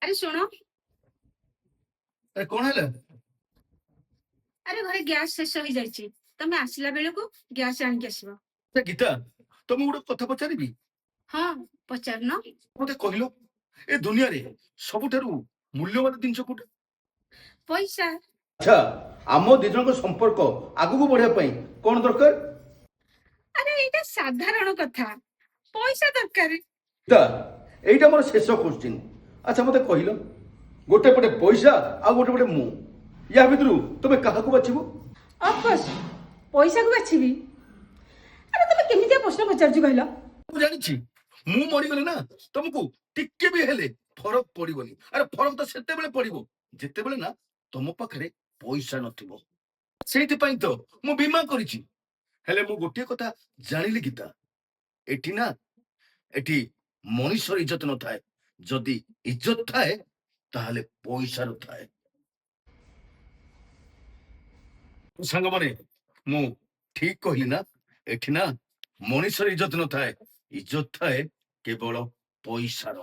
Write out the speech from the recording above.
ଆରେ ଶୁଣ। ଆରେ କଣ ହେଲା? ଆରେ ଘରେ ଗ୍ୟାସ୍ ଶେଷ ହେଇଯାଇଛି। ତମେ ଆସିଲା ବେଳକୁ ଗ୍ୟାସ୍ ଆଣିକି ଆସିବ। ଗୀତା, ତମକୁ ଗୋଟେ କଥା ପଚାରିବି? ହଁ, ପଚାରୁନ। ମତେ କହିଲ, ଏ ଦୁନିଆରେ ସବୁଠାରୁ ମୂଲ୍ୟବାନ ଜିନିଷ କୋଉଟା? ପଇସା। ଆଚ୍ଛା, ଆମ ଦି ଜଣଙ୍କ ସମ୍ପର୍କ ଆଗକୁ ବଢିବା ପାଇଁ କଣ ଦରକାର? ଆରେ ଏଇଟା ସାଧାରଣ କଥା। ପଇସା ଦରକାର। ଗୀତା, ଏଇଟା ମୋର ଶେଷ କୋଶ୍ଚିନ୍। ଆଚ୍ଛା ମତେ କହିଲ, ଗୋଟେ ପଟେ ପଇସା ଆଉ ଗୋଟେ ପଟେ ମୁଁ, ୟା ଭିତରୁ ତମେ କାହାକୁ ବାଛିବ? ଅଫକୋର୍ସ ପଇସାକୁ ବାଛିବି। ଆରେ ତମେ କେମିତିଆ ପ୍ରଶ୍ନ ପଚାରୁଛୁ କହିଲ? ମୁଁ ଜାଣିଛି, ମୁଁ ମରିଗଲେ ନା ତମକୁ ଟିକେ ବି ହେଲେ ଫରକ ପଡିବନି। ଆରେ ଫରକ ତ ସେତେବେଳେ ପଡିବ ଯେତେବେଳେ ନା ତମ ପାଖରେ ପଇସା ନଥିବ। ସେଇଥିପାଇଁ ତ ମୁଁ ବୀମା କରିଛି। ହେଲେ ମୁଁ ଗୋଟିଏ କଥା ଜାଣିଲି ଗୀତା, ଏଠି ନା ଏଠି ମଣିଷର ଇଜ୍ଜତ ନଥାଏ। ଯଦି ଇଜ୍ଜତ ଥାଏ ତାହେଲେ ପଇସାର ଥାଏ। ସାଙ୍ଗମାନେ, ମୁଁ ଠିକ କହିଲି ନା? ଏଠି ନା ମଣିଷର ଇଜ୍ଜତ ନଥାଏ, ଇଜ୍ଜତ ଥାଏ କେବଳ ପଇସାର।